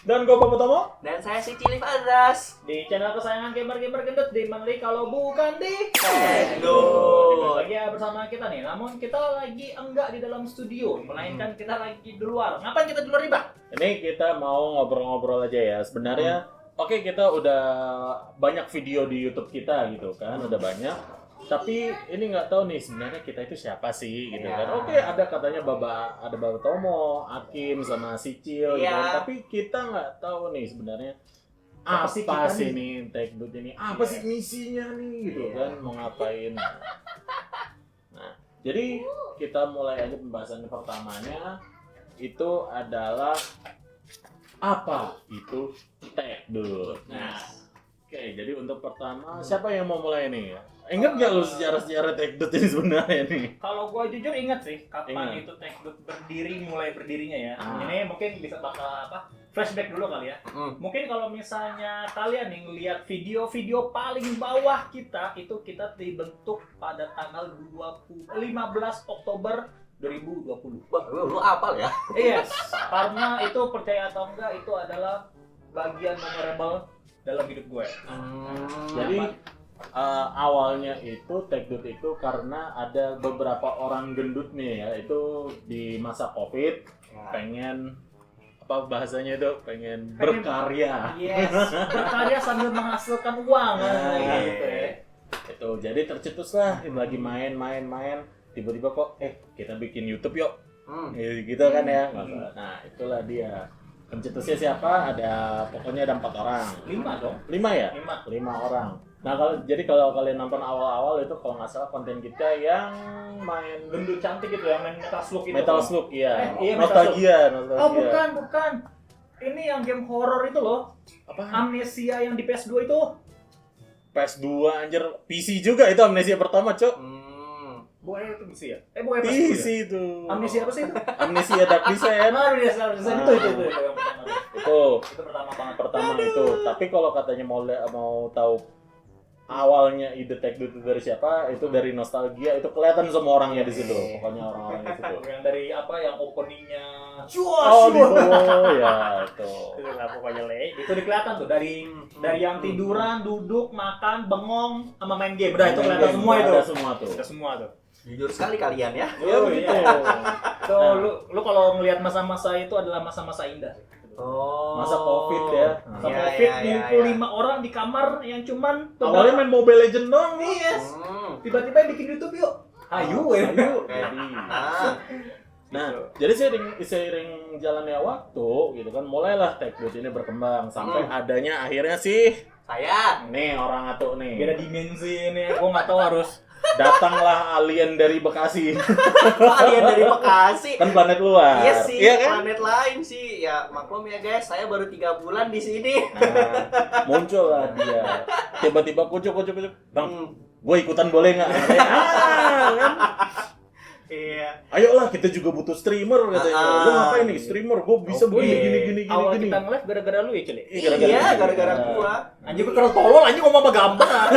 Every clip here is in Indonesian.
Dan gue Bapak Tomo. Dan saya si Cili Fadras. Di channel kesayangan gamer-gamer gendut di mana kalau bukan di Gendut. Lagi ya bersama kita nih. Namun kita lagi enggak di dalam studio, melainkan kita lagi di luar. Ngapain kita di luar, Riba? Ini kita mau ngobrol-ngobrol aja ya. Sebenarnya oke, kita udah banyak video di YouTube kita gitu kan, udah banyak. Tapi ini nggak tahu nih sebenarnya kita itu siapa sih gitu kan. Oke, ada katanya ada Baba Tomo, Akim sama Sicil gitu kan. Tapi kita nggak tahu nih sebenarnya apa sih nih Tekdut ini, apa sih misinya nih gitu kan, mau ngapain. Nah, jadi kita mulai aja pembahasan pertamanya. Itu adalah apa itu Tekdut. Nah, oke, jadi untuk pertama siapa yang mau mulai nih? Ingat nggak lu sejarah Tekdut ini sebenarnya nih? Kalau gua jujur ingat sih kapan Ingat. itu Tekdut mulai berdirinya ya. Ini mungkin bisa bakal flashback dulu kali ya. Mungkin kalau misalnya kalian nih ngelihat video-video paling bawah kita itu kita dibentuk pada tanggal 15 Oktober 2020. Wah, lu apal ya? Yes, karena itu percaya atau enggak itu adalah bagian memorable dalam hidup gue. Jadi awalnya itu Tekdut itu karena ada beberapa orang gendut nih ya, itu di masa Covid pengen apa bahasanya itu pengen berkarya. Yes, berkarya sambil menghasilkan uang gitu ya. Itu jadi tercetuslah lagi main tiba-tiba kok kita bikin YouTube yuk. Gitu kan ya. Nah, itulah dia. Pencetusnya siapa? Pokoknya ada 4 orang. 5 dong. 5 ya? 5 orang. Nah, kalau kalian nonton awal-awal itu kalau nggak salah konten kita yang main gendut cantik gitu yang main Metal Slug itu. Metal Slug, iya. Iya, Nostalgia. Oh, bukan. Ini yang game horror itu loh. Apa? Amnesia yang di PS2 itu. PS2 anjir, PC juga itu Amnesia pertama, Cok. Bukan itu PC ya? Bukan PC itu. Amnesia apa sih itu? Amnesia Dark Descent. Amnesia itu yang pertama. Itu Pertama banget. pertama itu. Tapi kalau katanya mau tahu awalnya ide Tekdut itu dari siapa? Itu dari Nostalgia. Itu kelihatan semua orangnya di situ. Pokoknya orang-orang di situ. Yang dari apa yang openingnya Di bawah ya itu. itu lah pokoknya itu kelihatan tuh dari yang tiduran, duduk, makan, bengong, sama main game. Udah itu kelihatan semua itu. Ada semua tuh. Ada semua tuh. Jujur sekali kalian ya. Ya begitu. Tuh lu kalau ngelihat masa-masa itu adalah masa-masa indah. Masa Covid ya. Masa Covid ngumpul 5 orang di kamar yang cuman Awalnya main Mobile Legends doang nih. Yes. Tiba-tiba bikin YouTube yuk. Ayo. Nah, jadi seiring jalannya waktu gitu kan mulailah Tekdut ini berkembang sampai adanya akhirnya sih Saya. nih orang atuh nih. Beda dimensi ini. Gua enggak tahu harus Datanglah alien dari Bekasi. Kalian dari Bekasi. Kan planet luar. Iya sih, kan? planet lain sih. Ya maklum ya guys, saya baru 3 bulan di sini. Nah, muncul lah dia. Tiba-tiba kucuk. Bang, gue ikutan boleh nggak? Kan? Iya. Ayolah, kita juga butuh streamer katanya. Lu ngapain nih streamer? Gue bisa gini. Awal kita nge-live gara-gara lu ya, Cili? Iya, gara-gara gua. Anjing gua tolol anjing ngomong sama gambar.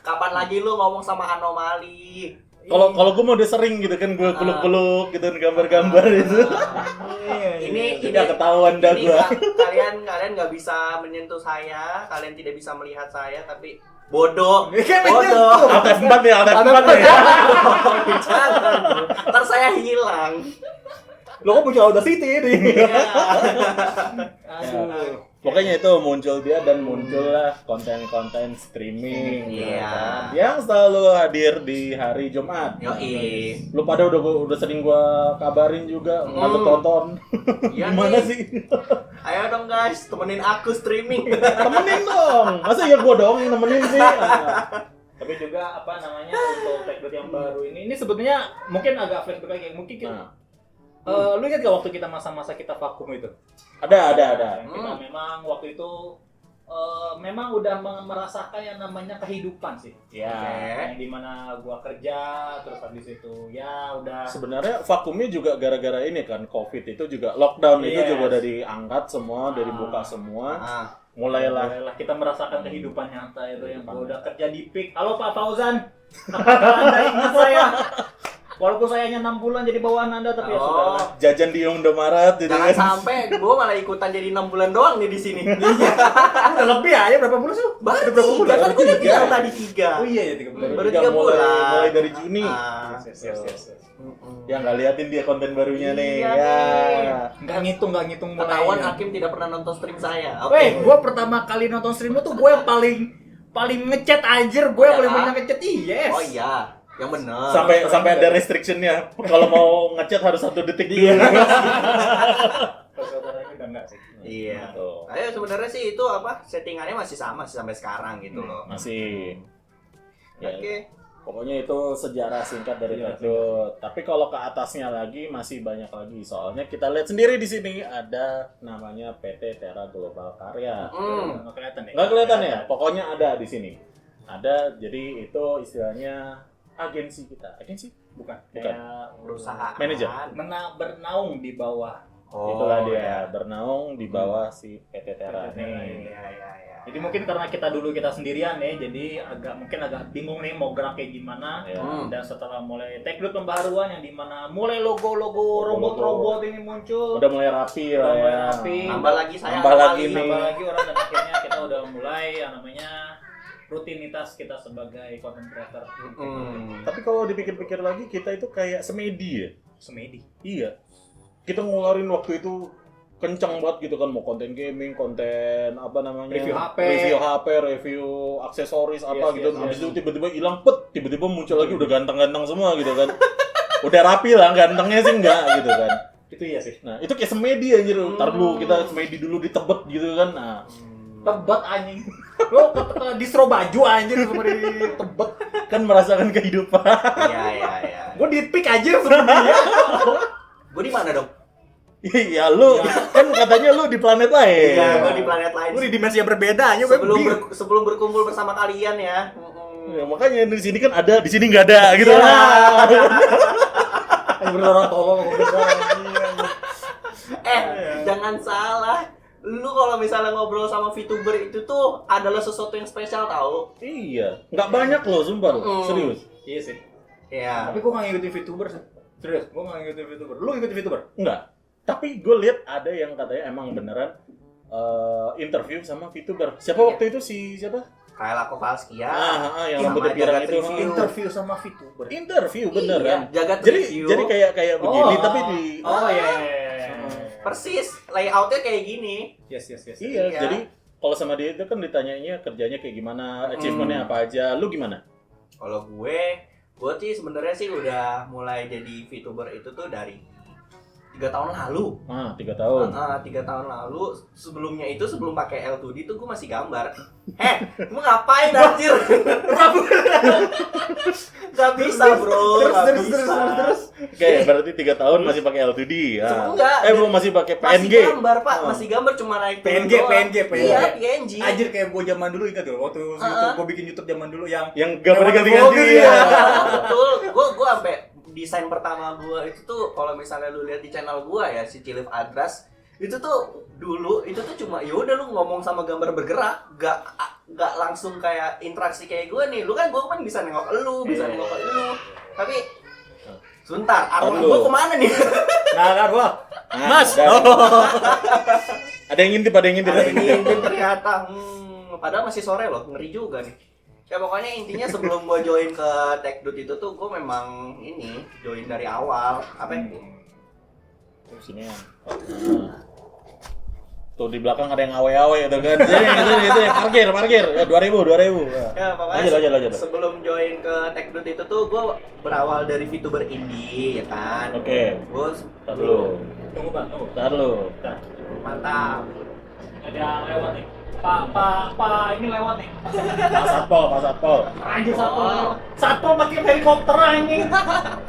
Kapan lagi lu ngomong sama anomali? Kalau gue mau udah sering gitu kan, gue peluk-peluk gitu gambar-gambar itu. Ini udah ketahuan dah gue. Kalian nggak bisa menyentuh saya, kalian tidak bisa melihat saya, tapi bodoh. Alt F4 ya, Alt F4 ya. Jangan. Ntar saya hilang. Lo kok punya Audacity ini? Aduh. Pokoknya itu muncul dia dan muncullah konten-konten streaming kan, yang selalu hadir di hari Jumat. Yoi. Lu pada udah sering gua kabarin juga, nggak tonton. Gimana sih? Ayo dong guys, temenin aku streaming. Temenin dong. Masa ya gua dong yang nemenin sih? Tapi juga apa namanya untuk Tekdut yang baru ini sebetulnya mungkin agak flashback lagi. Mungkin kita lu ingat gak waktu kita masa-masa kita vakum itu? Ada. Kita memang waktu itu memang udah merasakan yang namanya kehidupan sih. Ya. Yang dimana gua kerja terus habis itu ya udah. Sebenarnya vakumnya juga gara-gara ini kan Covid itu juga lockdown itu juga udah diangkat semua, udah dibuka semua. Mulailah kita merasakan kehidupan nyata itu yang gua udah kerja di PIK. Halo Pak Fauzan. Apakah Anda ingat saya? Walaupun saya hanya 6 bulan jadi bawahan Anda, tapi ya sudah. Jajan di Indomaret gitu Jangan kan. sampai gue malah ikutan jadi 6 bulan doang nih di sini. Udah lebih aja berapa bulan sih? Baru berapa bulan? kan gue udah bilang tadi 3. Oh iya ya 3 bulan. Baru Tiga 3 bulan. mulai dari Juni. Yes. Ya nggak liatin dia konten barunya nih. Iya Ya. nih. Nggak ngitung Ketahuan mulai. Hakim tidak pernah nonton stream saya. Weh, gue pertama kali nonton stream lu tuh gue yang paling ngechat anjir, gue yang paling banyak ngechat. Yes. Oh iya, yang benar. Sampai ada restrictionnya. Kalau mau ngechat harus 1 detik dulu. Udah enggak sih. Iya. Tuh. Ayo sebenarnya sih itu apa? Settingannya masih sama sih sampai sekarang gitu loh. Masih. Ya, Oke. pokoknya itu sejarah singkat dari Iya, Tekdut. Tapi kalau ke atasnya lagi masih banyak lagi. Soalnya kita lihat sendiri di sini ada namanya PT Tera Global Karya. Nggak kelihatan ya? Nggak kelihatan ya? Pokoknya ada di sini. Ada, jadi itu istilahnya agensi kita. Agensi? Bukan. Bukan. Kayak Perusahaan. Manajer. bernaung di bawah. Itulah dia, iya. bernaung di bawah si PT Tera PT Tera nih. Iya, iya, iya. Jadi mungkin karena kita sendirian ya, jadi agak bingung nih mau gerak kayak gimana. Ya. Dan setelah mulai Tekdut pembaharuan yang dimana mulai logo-logo robot-robot ini muncul. Udah mulai rapi lah Udah mulai ya. rapi. Nambah lagi saya. Nambah lagi kali. nih. Nambah lagi orang, dan akhirnya kita udah mulai yang namanya rutinitas kita sebagai content creator. Tapi kalau dipikir-pikir lagi, kita itu kayak semedi ya. Semedi. Iya. Kita ngeluarin waktu itu kencang banget gitu kan, mau konten gaming, konten apa namanya, Review HP, review aksesoris apa Yes, gitu. yes, Habis yes. itu tiba-tiba hilang, tiba-tiba muncul lagi udah ganteng-ganteng semua gitu kan. Udah rapi lah, gantengnya sih enggak gitu kan. Itu iya sih. Nah, itu kayak semedi anjir. Ntar dulu kita semedi dulu di Tebet gitu kan. Nah, Tebet anjing. Lo ke distro baju anjir sama di Tebet. kan merasakan kehidupan. Iya, iya, iya. Gue di pick anjir sebenarnya. Gue di mana dong? Iya, lu kan katanya lu di planet lain. Iya, gue di planet lain. Gue di dimensi yang berbeda aja. gue bingung. Sebelum berkumpul bersama kalian ya. Ya, makanya di sini kan ada, di sini nggak ada gitu. Iya. Bener orang tolong. Jangan salah. Lu kalau misalnya ngobrol sama VTuber itu tuh adalah sesuatu yang spesial tau. Iya, nggak banyak loh, sumpah loh. Serius. Iya sih. Iya. Tapi gue nggak ngikutin VTuber sih. Serius, gue nggak ngikutin VTuber. Lu ngikutin VTuber? Enggak. Tapi gue lihat ada yang katanya emang beneran interview sama VTuber. Siapa waktu itu siapa? Kayak Kowalski ya. Yang Sama rambutnya pirang Jagat itu. Review. Interview sama VTuber. Interview bener Iya, kan? Jagat Jadi Review. jadi kayak begini tapi di Oh iya. Persis layoutnya kayak gini. Yes. iya, Iya. jadi kalau sama dia itu kan ditanyanya kerjanya kayak gimana, achievementnya apa aja. Lu gimana? Kalau gue sih sebenarnya sih udah mulai jadi VTuber itu tuh dari 3 tahun lalu. 3 tahun. 3 tahun lalu. Sebelumnya itu sebelum pakai L2D tuh gue masih gambar. Lu ngapain anjir? Gak bisa bro. Terus. Oke, berarti 3 tahun masih pakai L2D. Enggak. Belum masih pakai PNG. Masih gambar pak, masih gambar cuma naik turun PNG, doang. PNG. Iya PNG. Anjir kayak gue zaman dulu ingat tuh waktu YouTube gue bikin YouTube zaman dulu yang gambar ganti-ganti. ya. Betul. Gue sampai desain pertama gue itu tuh kalau misalnya lu lihat di channel gue ya si Cilif Adras itu tuh dulu itu tuh cuma ya udah lu ngomong sama gambar bergerak, gak langsung kayak interaksi kayak gue nih. Lu kan gue kan bisa nengok lu, bisa nengok lu. Tapi sebentar, arwah Aduh. gue kemana nih? Nah kan gua. Mas. Ada yang ngintip, ada yang ngintip. Ada yang ingin ternyata. Padahal masih sore loh, ngeri juga nih. Ya pokoknya intinya sebelum gue join ke Tekdut itu tuh gue memang ini join dari awal. Apa? Sini ya. Tuh di belakang ada yang awe-awe itu kan. Itu parkir. Ya 2000. Ya pokoknya Lanjut. sebelum join ke Tekdut itu tuh gue berawal dari VTuber indie ya kan. Oke. Gue Tar dulu. Tunggu Bang, tunggu. Tar dulu. mantap. Ada yang lewat nih. Pak ini lewat nih. Pak Satpol. Anjir Satpol pakai helikopter anjing.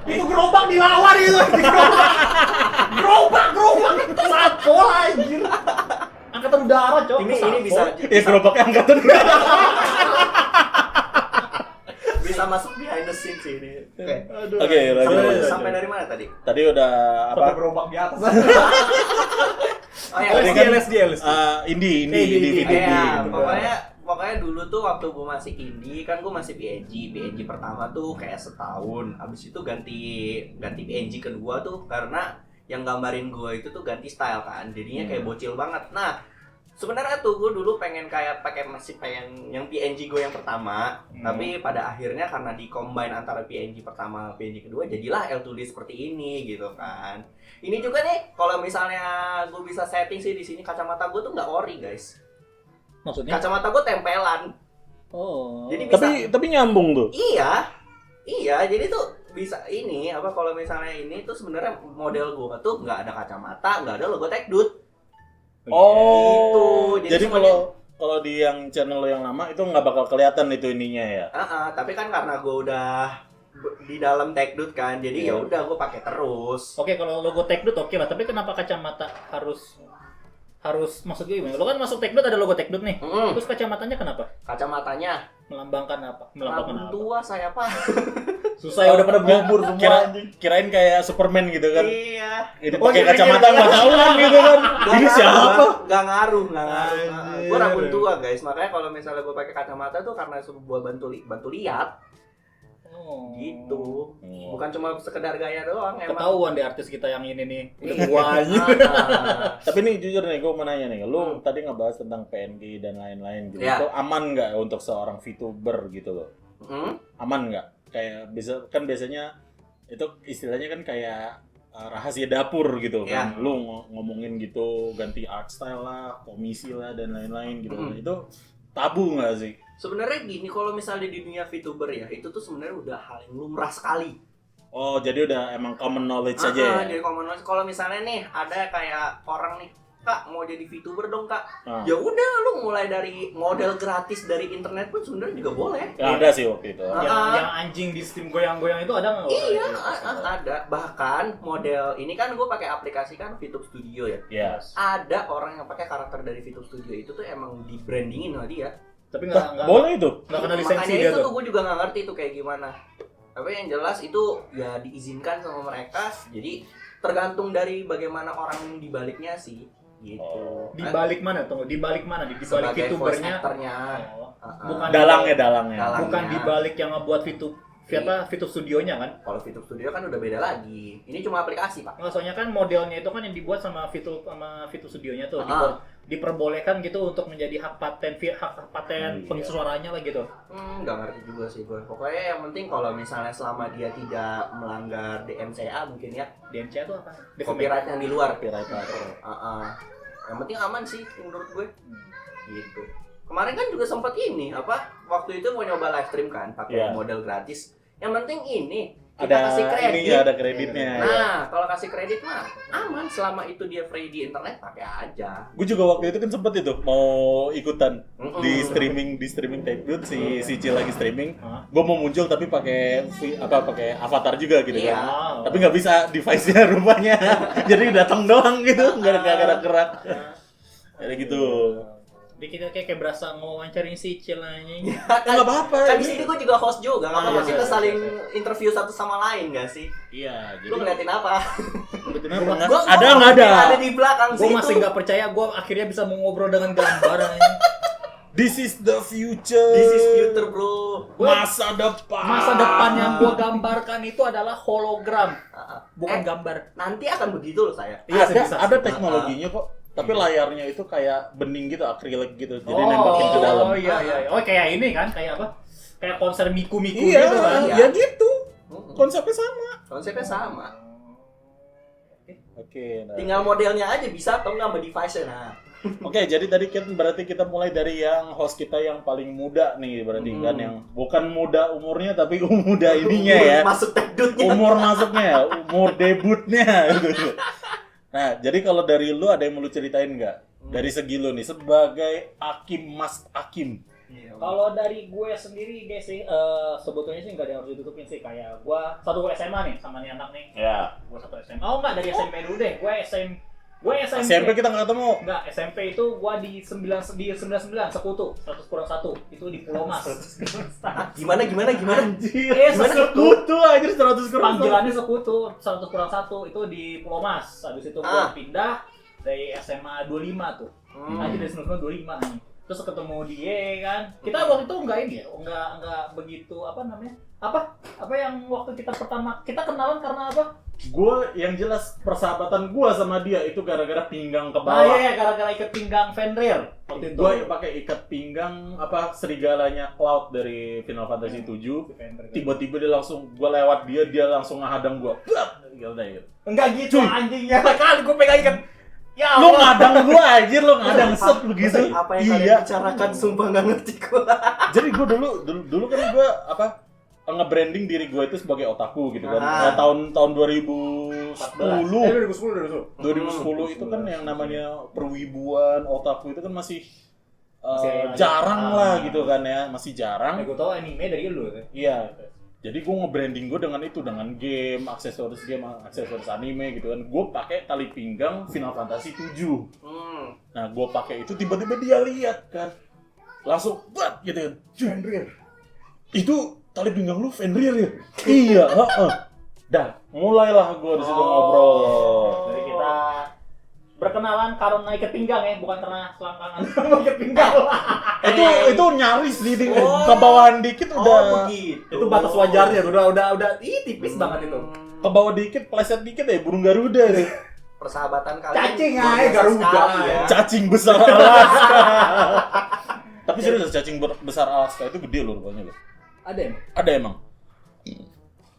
Itu gerobak dilawan itu. Gerobak. Satpol anjir. Angkatan udara, Cok. Ini bisa Gerobaknya angkatan. bisa masuk behind the scenes sih ini. Oke, lanjut. Sampai dari mana tadi? Tadi udah Pakai apa? gerobak di atas. Oh ya, Tadi kan LSD. indie Indie. video. Iya, pokoknya soalnya dulu tuh waktu gue masih indie kan gue masih PNG pertama tuh kayak setahun, abis itu ganti PNG kedua tuh karena yang gambarin gue itu tuh ganti style kan, jadinya kayak bocil banget. Nah sebenarnya tuh gue dulu pengen kayak masih pengen yang PNG gue yang pertama, tapi pada akhirnya karena di combine antara PNG pertama PNG kedua jadilah L2D seperti ini gitu kan. Ini juga nih kalau misalnya gue bisa setting sih di sini kacamata gue tuh nggak ori guys. Maksudnya? Kacamata gue tempelan. Oh. Jadi bisa, Tapi nyambung tuh. Iya, jadi tuh bisa ini apa kalau misalnya ini tuh sebenarnya model gue tuh nggak ada kacamata, nggak ada logo Tekdut. Oh, gitu. jadi kalau di yang channel lo yang lama itu nggak bakal kelihatan itu ininya ya? Tapi kan karena gue udah di dalam Tekdut kan, jadi ya udah gue pakai terus. Oke, kalau logo Tekdut oke lah, tapi kenapa kacamata harus maksudnya gimana? Lo kan masuk Tekdut ada logo Tekdut nih. Terus kacamatanya kenapa? Kacamatanya Melambangkan apa? melambang tua saya pak. Susah ya udah pada bubur semua. Kirain kayak Superman gitu kan? Iya. Itu pakai kacamata nggak tahu kan gitu kan? Ini siapa? Gak ngaruh. Gue rambut tua guys, makanya kalau misalnya gue pakai kacamata tuh karena buat bantu lihat. Oh. Gitu. Bukan cuma sekedar gaya doang. Ketahuan deh artis kita yang ini nih udah tuanya. Tapi nih jujur nih, gue mau nanya nih, lu tadi ngebahas tentang PNG dan lain-lain gitu. Ya. Itu aman nggak untuk seorang VTuber gitu loh? Aman nggak? Kayak bisa kan biasanya itu istilahnya kan kayak rahasia dapur gitu kan. Lu ngomongin gitu, ganti art style lah, komisi lah dan lain-lain gitu. Itu tabu nggak sih? Sebenarnya gini, kalau misalnya di dunia VTuber ya, itu tuh sebenarnya udah hal yang lumrah sekali. Oh, jadi udah emang common knowledge aja ya? Jadi common knowledge. Kalau misalnya nih ada kayak orang nih, Kak mau jadi VTuber dong Kak. Ya udah, lu mulai dari model gratis dari internet pun sebenarnya juga boleh. Ya, ada sih waktu itu. Yang anjing di stream goyang-goyang itu ada nggak? Iya, ada. Bahkan model ini kan gue pakai aplikasi kan VTube Studio ya. Yes. Ada orang yang pakai karakter dari VTube Studio itu tuh emang di brandingin sama dia. Tapi nggak boleh itu? nggak kena lisensi Makanya dia itu tuh. tuh gue juga nggak ngerti tuh kayak gimana. Tapi yang jelas itu ya diizinkan sama mereka. Jadi tergantung dari bagaimana orang di baliknya sih. Gitu. Di balik mana? Tunggu, di balik mana? Di balik Sebagai voice VTubernya. actor-nya. Bukan Dalangnya. Bukan di balik yang ngebuat VTube studionya kan? Kalau VTube Studio kan udah beda lagi. Ini cuma aplikasi, Pak. Nggak, soalnya kan modelnya itu kan yang dibuat sama VTube studionya tuh diperbolehkan gitu untuk menjadi hak paten pengisi suaranya lah gitu. Nggak ngerti juga sih gue. Pokoknya yang penting kalau misalnya selama dia tidak melanggar DMCA mungkin ya. DMCA itu apa? Copyright yang di luar. Copyright. Yang penting aman sih menurut gue. Gitu. Kemarin kan juga sempat ini waktu itu mau nyoba live stream kan pakai model gratis. Yang penting ini kita kasih kredit. Ini ada kreditnya. Nah, kalau kasih kredit mah aman selama itu dia free di internet pakai aja. Gue juga waktu itu kan sempet itu mau ikutan di streaming Tekdut si Cil lagi streaming. Gue mau muncul tapi pakai avatar juga gitu kan. Tapi nggak bisa device-nya rupanya. Jadi datang doang gitu, nggak gerak-gerak. Kayak gitu. Jadi kita kayak berasa ngewawancarin si Cil aja. Nggak apa-apa. Kan di sini gue juga host juga. Nggak apa-apa kita saling interview satu sama lain nggak sih? Iya. Lu ngeliatin apa? Ada nggak ada? Ada di belakang sih. Gue masih nggak percaya. Gue akhirnya bisa mau ngobrol dengan gambar aja. This is the future. This is future bro. Masa depan. Masa depan yang gue gambarkan itu adalah hologram, bukan gambar. Nanti akan begitu loh saya. Ada teknologinya kok. Tapi layarnya itu kayak bening gitu, akrilik gitu. Jadi nembakin ke dalam. Oh iya. Oh kayak ini kan, kayak apa? Kayak konser Miku Iya, gitu kan. ya gitu. Konsepnya sama. Oke. Nah. Tinggal modelnya aja bisa atau nggak sama device-nya. Nah. Oke, jadi tadi kan berarti kita mulai dari yang host kita yang paling muda nih, berarti kan yang bukan muda umurnya tapi muda ininya ya. Masuk Tekdutnya. Umur masuknya, umur debutnya gitu. Nah, jadi kalau dari lu ada yang mau lu ceritain nggak? Dari segi lu nih sebagai Mas Hakim. Kalau dari gue sendiri guys sih, sebetulnya sih nggak ada yang harus ditutupin sih. Kayak gue satu SMA nih sama nih anak nih. Ya. Gue satu SMA. Oh nggak, dari SMP dulu deh. Gue SMP. SMP kita nggak ketemu. Enggak, SMP itu gue di 99 sekutu 100 kurang 1 itu di Pulau Mas. Gimana? Anjir. Sekutu aja 100 kurang. Panggilannya sekutu 100 kurang 1 itu di Pulau Mas. Habis itu gue pindah dari SMA 25 tuh. Aja dari 25 nih. terus ketemu dia kan. Kita waktu itu enggak ini ya, enggak begitu apa namanya? Apa yang waktu kita pertama kita kenalan karena apa? Gue yang jelas persahabatan gue sama dia itu gara-gara pinggang ke Oh bawah. iya, gara-gara ikat pinggang Fenrir waktu itu. Gue pakai ikat pinggang serigalanya Cloud dari Final Fantasy 7. Tiba-tiba dia langsung, gue lewat dia langsung ngehadang gue. Gitu. Enggak gitu anjingnya. Kali gue pegang ikat. Ya Lu Allah. ngadang gue anjir, lu ngadang set begitu. Apa yang kalian bicarakan sumpah nggak ngerti gue. Jadi gue dulu kan gue nge-branding diri gue itu sebagai otaku gitu kan. Tahun 2010. 2010 itu kan yang namanya perwibuan, otaku itu kan masih jarang lah gitu kan ya, masih jarang. Gue tau anime dari lu kan. Iya. Jadi gue nge-branding gue dengan itu, dengan game, aksesoris anime gitu kan. Gue pakai tali pinggang Final Fantasy 7. Nah, gue pakai itu tiba-tiba dia lihat kan. Langsung bat gitu kan. Fenrir. Itu tali pinggang lu Fenrir ya? Iya, heeh. Dah, mulailah gue di situ ngobrol. Jadi kita berkenalan karena ikat pinggang ya, bukan karena selangkangan. Ikat pinggang. Itu nyaris di ke bawahan dikit udah. Begitu. Itu batas wajarnya, udah tipis banget itu. Ke bawah dikit, pleset dikit ya burung Garuda deh. Persahabatan kalian Cacing luar aja biasa Garuda sekali ya. Cacing besar Alaska. Tapi serius, cacing besar Alaska itu gede loh rupanya loh. Ada emang.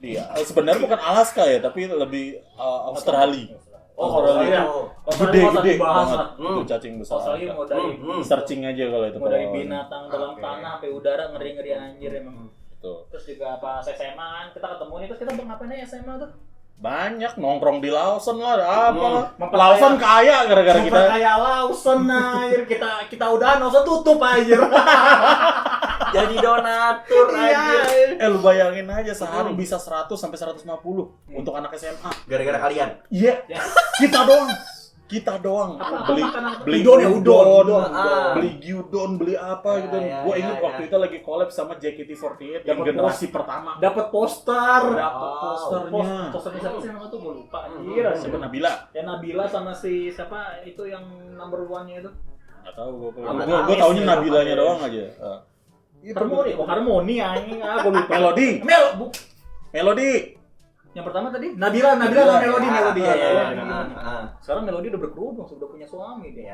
Iya, sebenarnya bukan Alaska ya, tapi lebih Australia. Australia. Gede banget. Itu cacing besar. Australia mau dari Searching aja kalau itu. mau dari binatang dalam tanah sampai udara ngeri-ngeri anjir emang. Betul. Terus juga pas SMA kan kita ketemu nih, terus kita ngapain aja SMA tuh? Banyak nongkrong di Lawson lah, apa lah. Memperkaya- Lawson kaya gara-gara kita. Kayak Lawson anjir, kita udah Lawson tutup anjir. Jadi donatur anjir. Lu bayangin aja sehari bisa 100 sampai 150 untuk anak SMA. Gara-gara kalian. Iya. Kita doang. Beli Udon. beli gyudon, beli apa gitu. Gue ingat waktu itu lagi collab sama JKT48 yang Dapet generasi pertama. Dapat posternya. Posternya Siapa sih namanya tuh gue lupa anjir. siapa Nabila? Ya Nabila sama si siapa itu yang number 1-nya itu. Nggak tahu Amat gue Amis taunya ya, Nabilanya apa ya? doang aja. Harmoni anjing. Gue lupa. Melody. Yang pertama tadi Nabila sama Melody ya. Sekarang Melody udah berkerudung, sudah punya suami dia.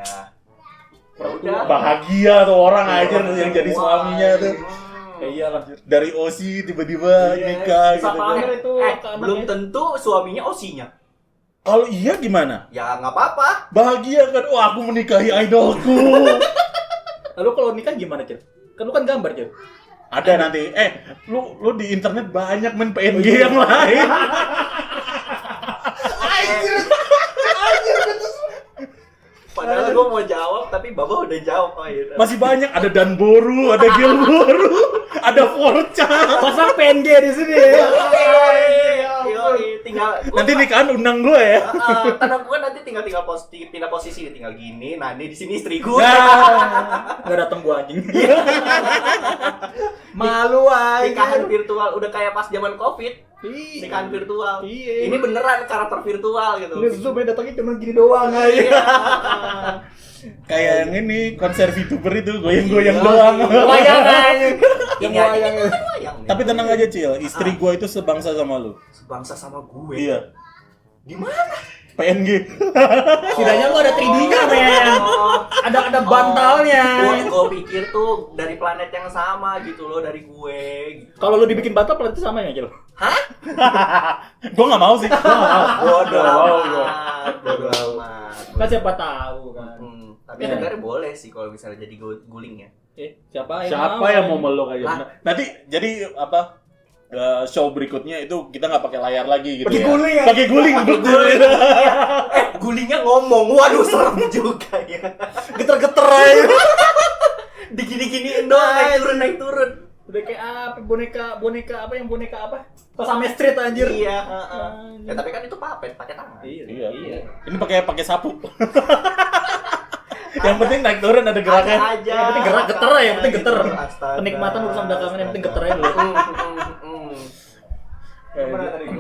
Udah. Bahagia tuh orang aja yang jadi suaminya tuh. Iya lah. Dari OSI tiba-tiba nikah Bisa gitu. pamer itu Belum tentu suaminya osinya. Kalau iya gimana? Ya nggak apa-apa. Bahagia kan? Oh, aku menikahi idolku. Lalu kalau nikah gimana, Cil? Kan lu kan gambar, Cil. Ada nanti. Lu di internet banyak main PNG yang lain. Padahal gue mau jawab, tapi Baba udah jawab. Oh, iya. Masih banyak. Ada Danboru, ada Gilboru, ada Forca. Pasang PNG di sini. Yoi, tinggal gua- Nanti nikahan undang gue ya. Karena gue nanti tinggal pindah posisi, tinggal gini. Nah, ini di sini istri gue. Enggak datang gua anjing. Malu Nikahan aja. virtual udah kayak pas zaman Covid. Nikahan virtual. Iya. Ini beneran karakter virtual gitu. Ini Zoom datangnya cuma gini doang aja. Kayak yang ini konser VTuber itu goyang-goyang doang. Wayang aja. Yang Ini aja wayang. kan wayang. Tapi tenang aja Cil, istri gue itu sebangsa sama lu. Sebangsa sama gue. Iya. Gimana? PNG. Setidaknya gua ada 3D-nya, men. Ada bantalnya. Gue pikir tuh dari planet yang sama gitu loh, dari gue gitu. Kalau lu dibikin bantal berarti sama ya, Cil? Gue nggak mau sih. Bodoh Wow, amat. Bodoh amat. Kan siapa tahu kan. Tapi sebenarnya boleh sih kalau misalnya jadi guling ya. Siapa yang mau meluk aja? Nanti jadi apa? Show berikutnya itu kita nggak pakai layar lagi gitu. Pakai ya. guling ya? Pakai guling. Gulingnya ngomong, waduh serem juga ya. Geter-geter aja. Digini-giniin doang, naik turun. Udah kayak apa? Boneka apa? Pasame Street anjir. Iya, ya tapi kan itu pakai tangan. Iya. Ini pakai sapu. Yang penting naik turun ada gerakan. Ada aja. Yang penting gerak geter ya, yang penting geter. Astaga. Kenikmatan urusan belakangan, yang penting geter aja dulu.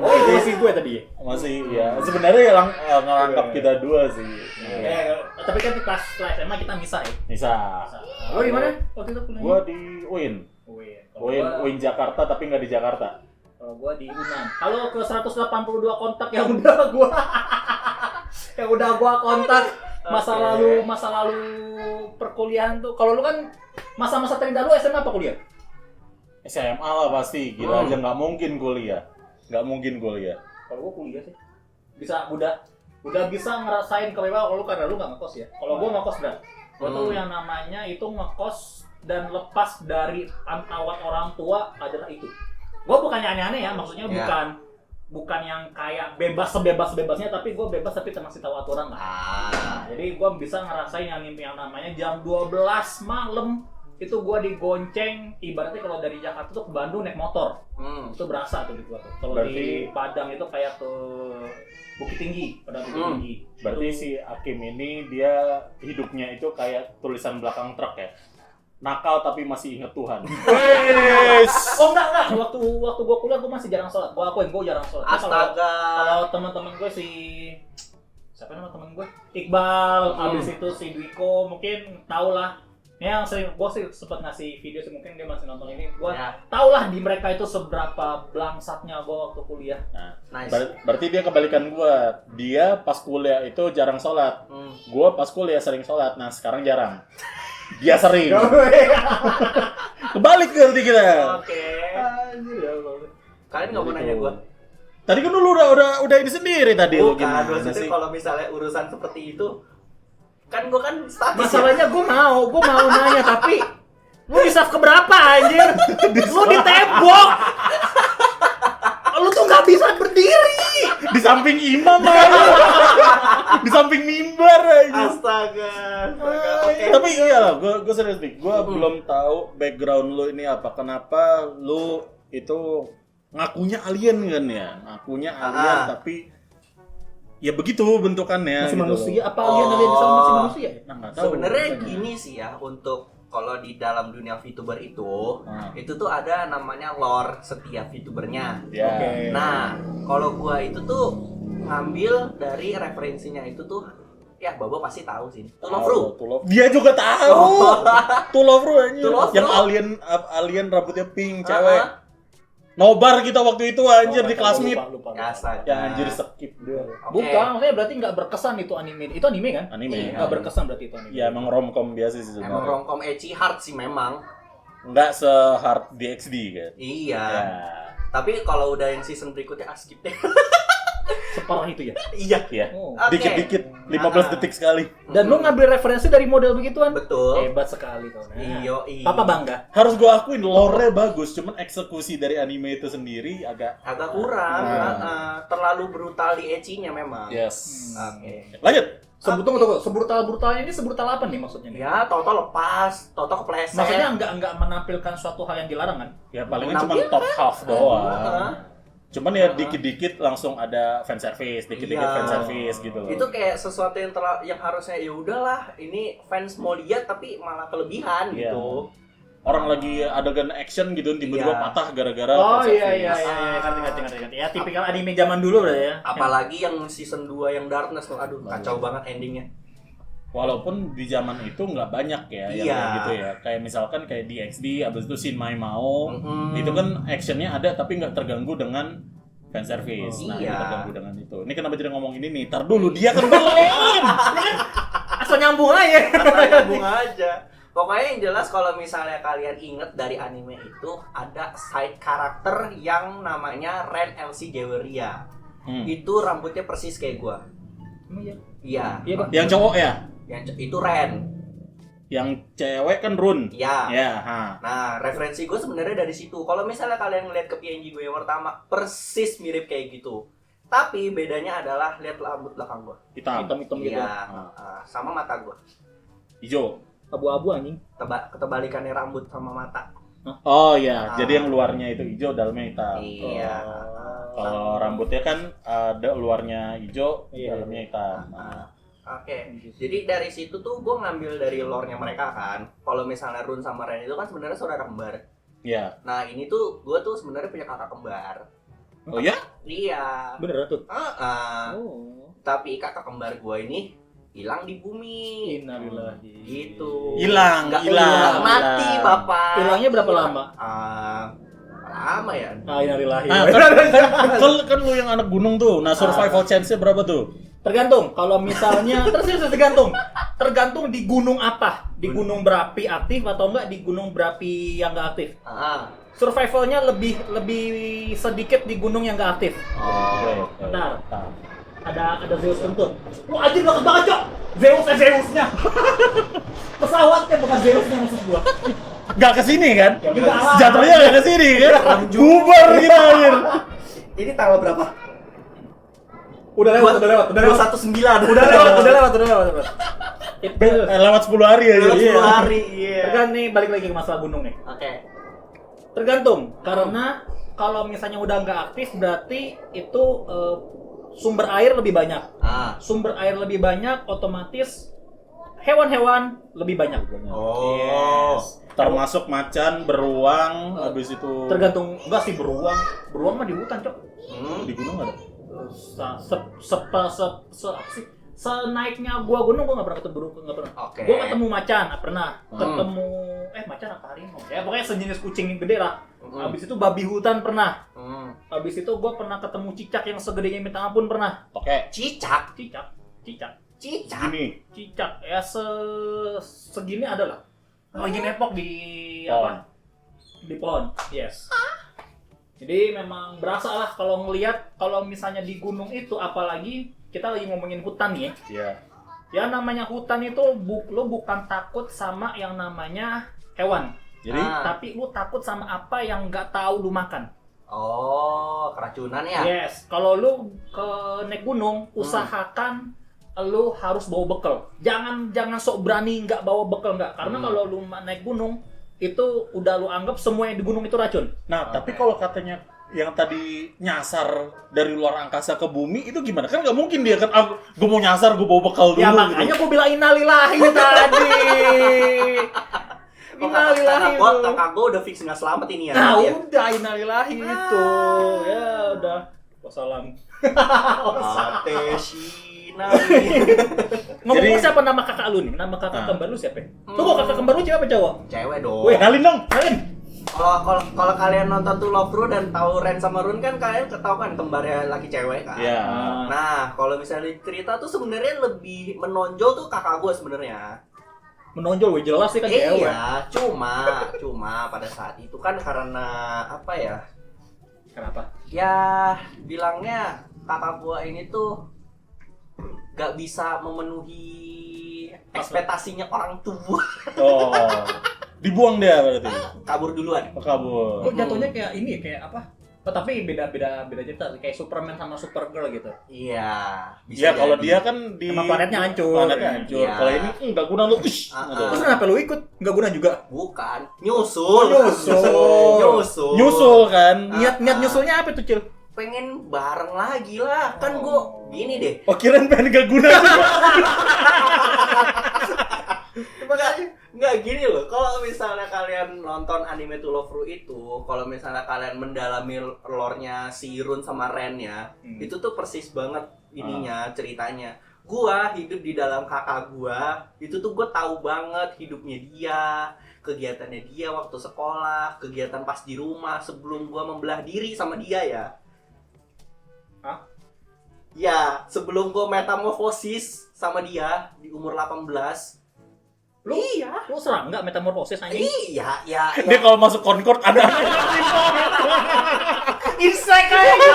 Oh, itu isi gue tadi. Masih ya. Sebenarnya yang ngerangkap kita dua sih. Tapi kan di kelas SMA kita misah ya. Bisa. Lo di mana waktu itu kuliahnya? Gua di UIN. UIN Jakarta tapi nggak di Jakarta. Kalau gua di Unan. Kalau ke 182 kontak yang udah gua kontak masa lalu perkuliahan tuh. Kalau lu kan masa-masa terindah lu SMA apa kuliah? SMA lah pasti. Gila aja nggak mungkin kuliah. Kalau gua kuliah sih. Udah bisa ngerasain kemewahan kalau lu karena lu nggak ngekos ya. Kalau gua ngekos dah. Gua tuh yang namanya itu ngekos dan lepas dari antawat orang tua adalah itu. Gua bukannya aneh-aneh ya, maksudnya bukan yang kayak bebas sebebas-bebasnya, tapi gue bebas tapi masih tahu aturan lah. Nah, jadi gue bisa ngerasain yang namanya jam 12 malam itu gue digonceng, ibaratnya kalau dari Jakarta tuh ke Bandung naik motor. Itu berasa tuh di gua tuh. Kalau di Padang itu kayak ke Bukit Tinggi, Tinggi. Berarti si Hakim ini dia hidupnya itu kayak tulisan belakang truk ya. Nakal tapi masih inget Tuhan. Oh enggak. Waktu gua kuliah gua masih jarang sholat. Gua akuin gua jarang sholat. Astaga. Kalau teman-teman gue siapa nama teman gue? Iqbal, abis itu si Dwiko, mungkin tau lah. Yang sering gua sih sempat ngasih video sih, mungkin dia masih nonton ini. Gua tau lah di mereka itu seberapa blangsatnya gua waktu kuliah. Nah, nice. Berarti dia kebalikan gua. Dia pas kuliah itu jarang sholat. Gua pas kuliah sering sholat. Nah sekarang jarang. Dia sering. Kebalik nanti kita. Oke. Kalian nggak mau nanya gue? Tadi kan lu udah ini sendiri tadi. Bukan, maksudnya kalau misalnya urusan seperti itu, kan gue kan statis. Masalahnya gue mau nanya tapi lu di saf keberapa anjir? Lu di tembok. Lu tuh nggak bisa berdiri. Di samping imam aja. Di samping mimbar aja. Astaga. Okay. Tapi iyalah, gue serius nih. Gue belum tahu background lu ini apa. Kenapa lu itu ngakunya alien kan ya? Ngakunya alien tapi ya begitu bentukannya. Masih gitu manusia? Apa alien bisa masih manusia? Nah, nggak tahu. Sebenarnya gini sih ya, untuk kalau di dalam dunia VTuber itu tuh ada namanya lore setiap VTubernya. Yeah. Okay. Nah, kalau gua itu tuh ngambil dari referensinya itu tuh, ya Babo pasti tahu sih. Tulofru. Dia juga tahu. Tulofru aja. Yang alien rambutnya pink, cewek. Nobar kita waktu itu anjir di kelas meet. Ya anjir skip dia. Bukan, maksudnya berarti nggak berkesan itu anime. Itu anime kan? Anime. Nggak berkesan berarti itu anime. Ya emang romcom biasa sih sebenarnya. Emang romcom ecchi hard sih memang. Nggak se-hard DxD kan? Iya. Ya. Tapi kalau udah yang season berikutnya skip deh. Separah itu ya? Iya. Oh. Dikit-dikit 15 detik sekali. Dan lu ngambil referensi dari model begituan? Betul. Hebat sekali kau. Iya. Papa bangga. Harus gua akuin lore bagus, cuman eksekusi dari anime itu sendiri agak kurang. Terlalu brutal di ecchinya memang. Yes. Oke. Lanjut. Seburutal-brutalnya ini seburutal apa nih maksudnya? Ya, Toto lepas, Toto kepleset. Maksudnya enggak menampilkan suatu hal yang dilarang kan? Ya palingan cuma top half doang. Cuman ya dikit-dikit langsung ada fan service, dikit-dikit fan service gitu loh. Itu kayak sesuatu yang harusnya ya udahlah, ini fans mau lihat tapi malah kelebihan gitu. Orang lagi adegan action gitu tiba-tiba patah gara-gara fan service. Ngerti. Ya tipikal anime zaman dulu berarti ya. Apalagi yang season 2 yang Darkness tuh, aduh kacau banget endingnya. Walaupun di zaman itu nggak banyak ya yang kayak gitu ya. Kayak misalkan kayak DxD, abis itu Shin Mai Mao, itu kan actionnya ada tapi nggak terganggu dengan fan service. Nah, itu terganggu dengan itu. Ini kenapa jadi ngomong ini nih? Tar dulu, dia kan belum. Asal nyambung aja. Pokoknya yang jelas kalau misalnya kalian inget dari anime itu ada side karakter yang namanya Ren LC Jeweria. Itu rambutnya persis kayak gua. Iya. Yang cowok ya? Yang itu Ren. Yang cewek kan Run. Iya. Ya, Nah, referensi gue sebenarnya dari situ. Kalau misalnya kalian ngeliat ke PNG gue yang pertama, persis mirip kayak gitu. Tapi bedanya adalah lihat rambut belakang gue. Hitam gitu. Iya. Sama mata gue. Hijau. Abu-abu anjing. Ketebalikannya rambut sama mata. Oh iya, jadi yang luarnya itu hijau, dalamnya hitam. Iya. Kalau rambutnya kan ada luarnya hijau, dalamnya hitam. Oke. Jadi dari situ tuh gue ngambil dari lore-nya mereka kan. Kalau misalnya Run sama Ren itu kan sebenarnya saudara kembar. Iya. Nah, ini tuh gue tuh sebenarnya punya kakak kembar. Oh ya? Iya. Bener tuh. Tapi kakak kembar gue ini hilang di bumi. Innalillahi. Gitu. Hilang. Mati bapak. Hilangnya berapa lama? Lama ya. Innalillahi. Kan lu yang anak gunung tuh. Nah, survival chance-nya berapa tuh? Tergantung. Kalau misalnya tergantung di gunung apa. Di gunung berapi aktif atau enggak di gunung berapi yang enggak aktif. Survivalnya lebih sedikit di gunung yang enggak aktif. Bentar. Ada Zeus kentut. Lu anjir banget banget, Cok. Zeusnya. Pesawatnya bukan Zeusnya maksud gua. Gak kesini kan? Ya, enggak. Jatuhnya gak kesini kan? Bubar kita anjir. Ini tanggal berapa? Udah lewat. 219. Udah lewat. Lewat 10 hari aja. Lewat 10 hari. Iya. Tergantung nih, balik lagi ke masalah gunung nih. Oke. Tergantung, karena kalau misalnya udah nggak aktif berarti itu sumber air lebih banyak. Sumber air lebih banyak, otomatis hewan-hewan lebih banyak. Oh. Termasuk macan, beruang, habis itu Tergantung, enggak sih beruang. Beruang mah di hutan, Cok. di gunung ada. Senaiknya gua gunung gua nggak pernah ketemu beruang, nggak pernah. Oke. Gua ketemu macan, pernah. Ketemu macan apa harimau? Ya pokoknya sejenis kucing yang gede lah. Habis itu babi hutan pernah. Habis itu gua pernah ketemu cicak yang segedenya minta ampun pernah. Oke. Cicak. Gini. Cicak ya segini ada lah. Lagi nepok di Pohon. Di pohon. Yes. Jadi memang berasa lah kalau ngelihat kalau misalnya di gunung itu, apalagi kita lagi ngomongin hutan nih. Iya. Ya namanya hutan itu lo bukan takut sama yang namanya hewan. Jadi Tapi lu takut sama apa yang nggak tahu lu makan. Oh, keracunan ya? Yes. Kalau lu naik gunung, usahakan lu harus bawa bekal. Jangan sok berani nggak bawa bekal nggak. Karena kalau lu naik gunung itu udah lu anggap semua yang di gunung itu racun. Nah, tapi kalau katanya yang tadi nyasar dari luar angkasa ke bumi itu gimana? Kan nggak mungkin dia kan, gue mau nyasar, gue bawa bekal dulu. Ya makanya gue bilang innalillahi tadi. Innalillahi. Kakak gue udah fix nggak selamat ini ya. Nah udah innalillahi itu. Ya udah. Wassalam. Sate Shina. Ngomong siapa nama kakak lu nih? Nama kakak kembar lu siapa? Tuh kakak kembar lu cewek apa cowok? Cewek dong. Weh, Kenalin dong. Kalau kalian nonton tuh Love Ru dan tahu Ren sama Run kan kalian ketahuan kan kembarnya laki cewek kan. Iya. Nah, kalau misalnya cerita tuh sebenarnya lebih menonjol tuh kakak gue sebenarnya. Menonjol, jelas sih kan cewek. Iya, cuma pada saat itu kan karena apa ya? Kenapa? Ya, bilangnya kakak gua ini tuh gak bisa memenuhi ekspektasinya orang tua. Oh. Dibuang dia berarti. Kabur duluan. Kabur. Kok jatuhnya kayak ini, kayak apa? Oh, tapi beda cerita, kayak Superman sama Supergirl gitu. Iya, Iya, kalau dia kan di Emang planetnya hancur. Planetnya hancur. Iya. Kalau ini enggak guna lu. Terus kenapa lu ikut? Nggak guna juga? Bukan, nyusul. Nyusul kan. Niat nyusulnya apa tuh, Cil? Pengen bareng lagi lah. Kan gua gini deh. Oh, kirain pengen gak guna juga. Nggak gini loh, kalau misalnya kalian nonton anime To Love Ru itu, kalau misalnya kalian mendalami lore-nya si Run sama Ren-nya, itu tuh persis banget ininya, ceritanya. Gua hidup di dalam kakak gua, itu tuh gua tahu banget hidupnya dia, kegiatannya dia waktu sekolah, kegiatan pas di rumah sebelum gua membelah diri sama dia ya. Hah? Ya, sebelum gua metamorfosis sama dia di umur 18. Lu serang nggak metamorfosis anjing? Iya. Dia kalau masuk Concord ada Insek aja.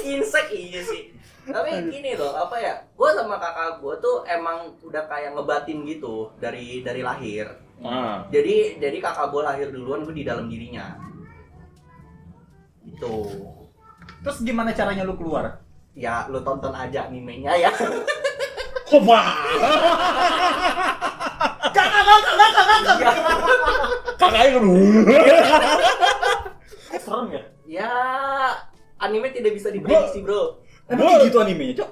Insek iya sih. Tapi gini loh, apa ya? Gua sama kakak gua tuh emang udah kayak ngebatin gitu dari lahir. Jadi kakak gua lahir duluan, gua di dalam dirinya. Gitu. Terus gimana caranya lu keluar? Ya, lu tonton aja animenya ya. Wah. Kakaknya Serem ya? Ya, anime tidak bisa diprediksi, Bro. Emang gitu animenya, Cok?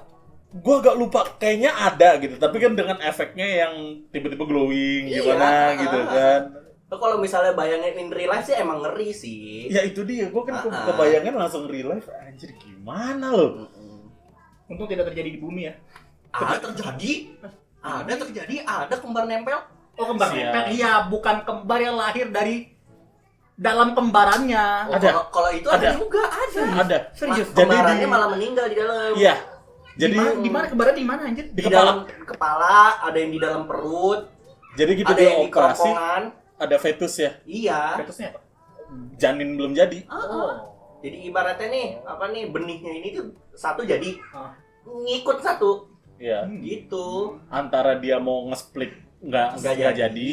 Gua agak lupa, kayaknya ada gitu, tapi kan dengan efeknya yang tiba-tiba glowing gimana gitu kan. Kalau misalnya bayangin in real life sih emang ngeri sih. Ya itu dia, gua kan kebayangan langsung real life, anjir gimana loh. Untung tidak terjadi di bumi ya. Ada kembar nempel. Oh, kembar Siap. nempel. Iya, bukan kembar yang lahir dari dalam kembarannya. Oh, Ada. Kalau itu ada juga, ada. Ada. Serius. Kembarannya malah meninggal di dalam. Iya. Jadi Di mana kembaran di mana anjir? Di Di dalam kepala, ada yang di dalam perut, jadi gitu ada dia yang di operasi, kerongkongan. ada fetus ya. Iya. Fetusnya apa? Janin belum jadi. Jadi ibaratnya nih, benihnya ini tuh satu jadi Ah. ngikut satu Iya. gitu. Antara dia mau nge-split Nggak nggak jadi. jadi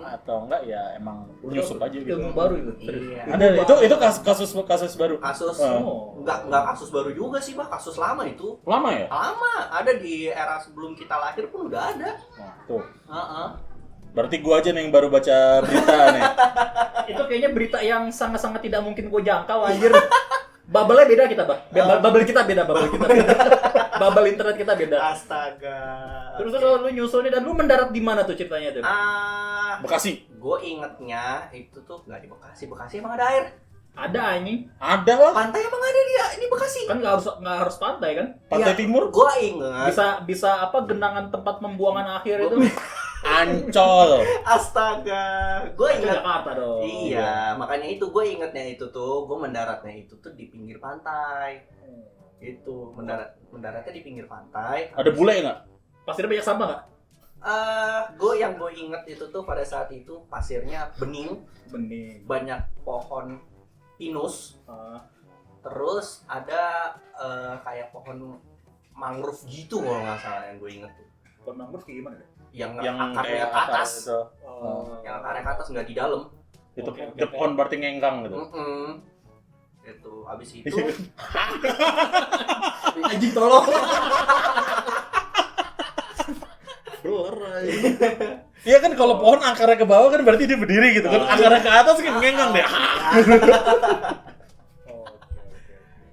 atau enggak ya emang nyusup aja gitu. Ilmu baru itu. Iya. Ada itu kasus baru. Kasus Oh. nggak kasus baru juga sih, Pak. Kasus lama itu. Lama ya? Lama, ada di era sebelum kita lahir pun udah ada. Nah, tuh. Heeh. Berarti gua aja nih yang baru baca berita nih. Itu kayaknya berita yang sangat-sangat tidak mungkin gue jangkau anjir. Bubble-nya beda kita, Bang. Bubble kita beda. Bubble internet kita beda. Astaga. Terus lu nyusulnya dan lu mendarat di mana tuh ceritanya tuh? Bekasi. Gue ingetnya itu tuh nggak di Bekasi. Bekasi emang ada air. Ada anjing. Ada lah. Pantai emang ada di Bekasi. Kan nggak harus pantai kan? Pantai Timur. Gue inget. Bisa apa genangan tempat pembuangan akhir itu? Ancol. Astaga. Gue Itu inget. Jakarta dong. Iya, makanya itu gue ingetnya itu tuh, gue mendaratnya itu tuh di pinggir pantai. Itu mendaratnya di pinggir pantai. Ada bule nggak? Pasirnya banyak sampah nggak? Yang gue inget itu tuh pada saat itu pasirnya bening, Bening. banyak pohon pinus, Ah. terus ada kayak pohon mangrove gitu kalau nggak salah yang gue inget tuh. Pohon mangrove kayak gimana deh? Yang Yang akarnya kayak ke atas, itu. yang akarnya ke atas nggak di dalam. Itu Oke, oke, itu pohon berarti ngengkang gitu. Itu abis itu Anjing tolong. Iya kan kalau pohon akarnya ke bawah kan berarti dia berdiri gitu kan. Akarnya ke atas kan ngengkang deh.